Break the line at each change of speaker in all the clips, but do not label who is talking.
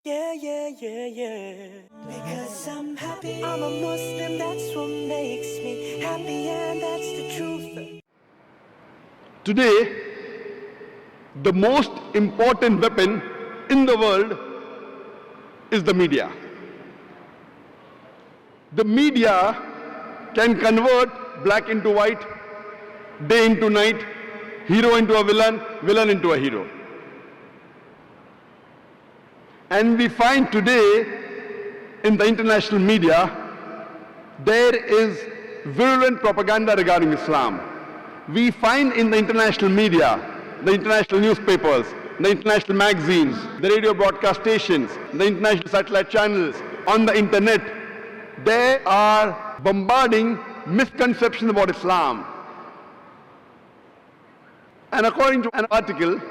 Yeah, yeah, yeah, yeah. Because I'm happy. I'm a Muslim, that's what makes me happy, and that's the truth.
Today, the most important weapon in the world is the media. The media can convert black into white, day into night, hero into a villain, villain into a hero. And we find today in the international media, there is virulent propaganda regarding Islam. We find in the international media, the international newspapers, the international magazines, the radio broadcast stations, the international satellite channels, on the internet, they are bombarding misconceptions about Islam. And according to an article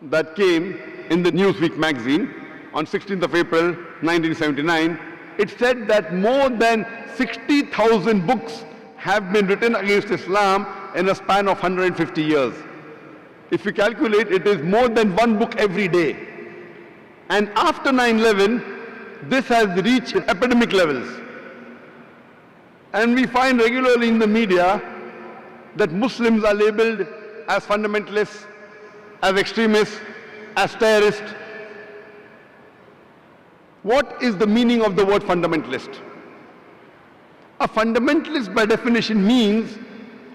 that came in the Newsweek magazine on 16th of April 1979, it said that more than 60,000 books have been written against Islam in a span of 150 years. If you calculate, it is more than one book every day. And after 9/11, this has reached epidemic levels. And we find regularly in the media that Muslims are labeled as fundamentalists, as extremists, as terrorists. What is the meaning of the word fundamentalist? A fundamentalist by definition means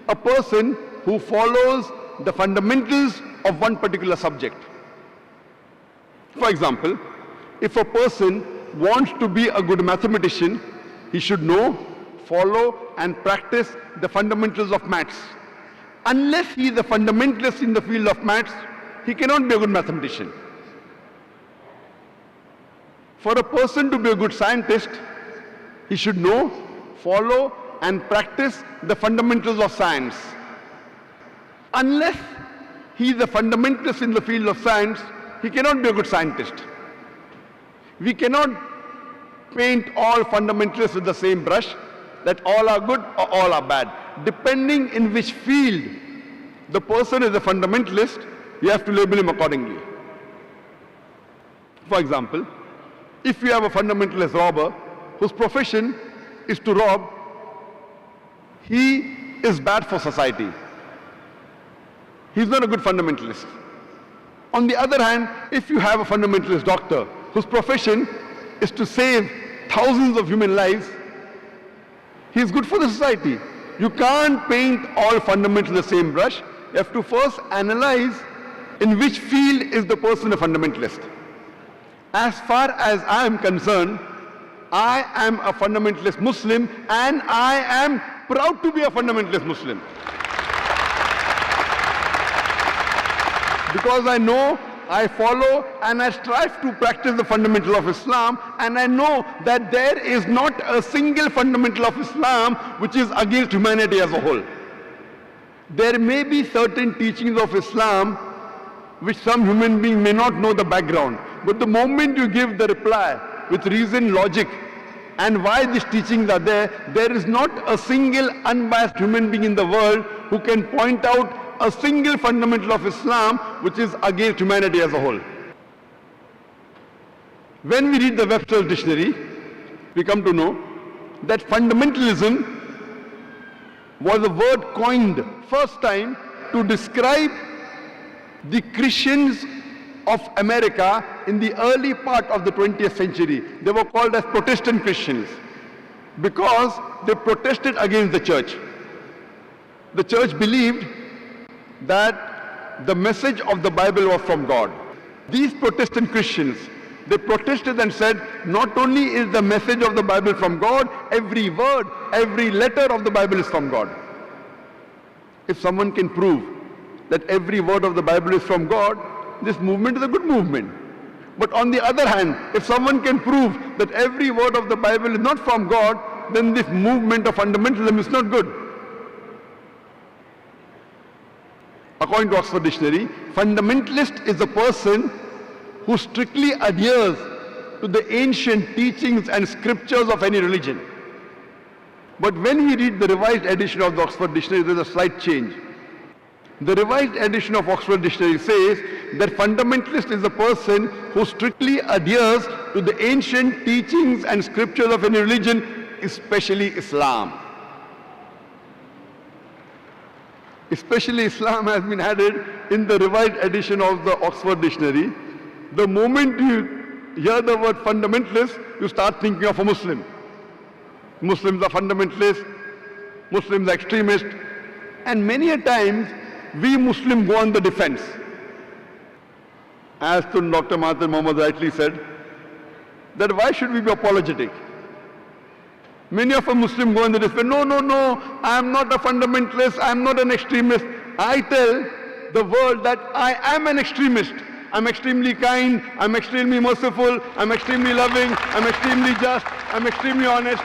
a person who follows the fundamentals of one particular subject. For example, if a person wants to be a good mathematician, he should know, follow and practice the fundamentals of maths. Unless he is a fundamentalist in the field of maths, he cannot be a good mathematician. For a person to be a good scientist, he should know, follow and practice the fundamentals of science. Unless he is a fundamentalist in the field of science, he cannot be a good scientist. We cannot paint all fundamentalists with the same brush, that all are good or all are bad. Depending in which field the person is a fundamentalist, you have to label him accordingly. For example, if you have a fundamentalist robber whose profession is to rob, he is bad for society. He's not a good fundamentalist. On the other hand, if you have a fundamentalist doctor whose profession is to save thousands of human lives, he is good for the society. You can't paint all fundamentalists the same brush. You have to first analyze in which field is the person a fundamentalist. As far as I am concerned, I am a fundamentalist Muslim and I am proud to be a fundamentalist Muslim. Because I know, I follow and I strive to practice the fundamental of Islam, and I know that there is not a single fundamental of Islam which is against humanity as a whole. There may be certain teachings of Islam which some human being may not know the background, but the moment you give the reply with reason, logic, and why these teachings are there, there is not a single unbiased human being in the world who can point out a single fundamental of Islam which is against humanity as a whole. When we read the Webster's dictionary, we come to know that fundamentalism was a word coined first time to describe the Christians of America in the early part of the 20th century. They were called as Protestant Christians because they protested against the church. The church believed that the message of the Bible was from God. These Protestant Christians, they protested and said, not only is the message of the Bible from God, every word, every letter of the Bible is from God. If someone can prove that every word of the Bible is from God, this movement is a good movement. But on the other hand, if someone can prove that every word of the Bible is not from God, then this movement of fundamentalism is not good. According to Oxford Dictionary, fundamentalist is a person who strictly adheres to the ancient teachings and scriptures of any religion. But when we read the revised edition of the Oxford Dictionary, there is a slight change. The revised edition of Oxford Dictionary says that fundamentalist is a person who strictly adheres to the ancient teachings and scriptures of any religion, especially Islam. Especially Islam has been added in the revised edition of the Oxford Dictionary. The moment you hear the word fundamentalist, you start thinking of a Muslim. Muslims are fundamentalists, Muslims are extremists, and many a times we Muslims go on the defense. As to Dr. Mahathir Mohamad rightly said, that why should we be apologetic? Many of us Muslims go on the defense, no, I am not a fundamentalist, I am not an extremist. I tell the world that I am an extremist. I'm extremely kind, I'm extremely merciful, I'm extremely loving, I'm extremely just, I'm extremely honest.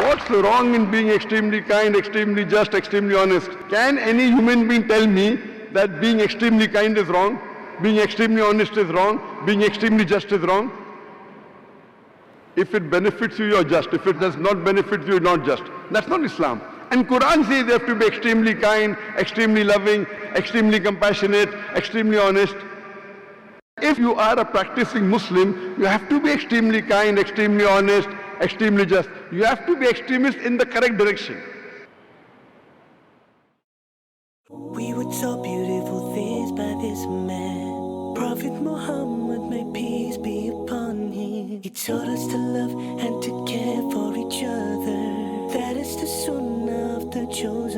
What's wrong in being extremely kind, extremely just, extremely honest? Can any human being tell me that being extremely kind is wrong, being extremely honest is wrong, being extremely just is wrong? If it benefits you, you're just. If it does not benefit you, you're not just. That's not Islam. And Quran says you have to be extremely kind, extremely loving, extremely compassionate, extremely honest. If you are a practicing Muslim, you have to be extremely kind, extremely honest, extremely just. You have to be extremist in the correct direction.
We were taught beautiful things by this man, Prophet Muhammad, may peace be upon him. He taught us to love and to care for each other. That is the sunnah of the chosen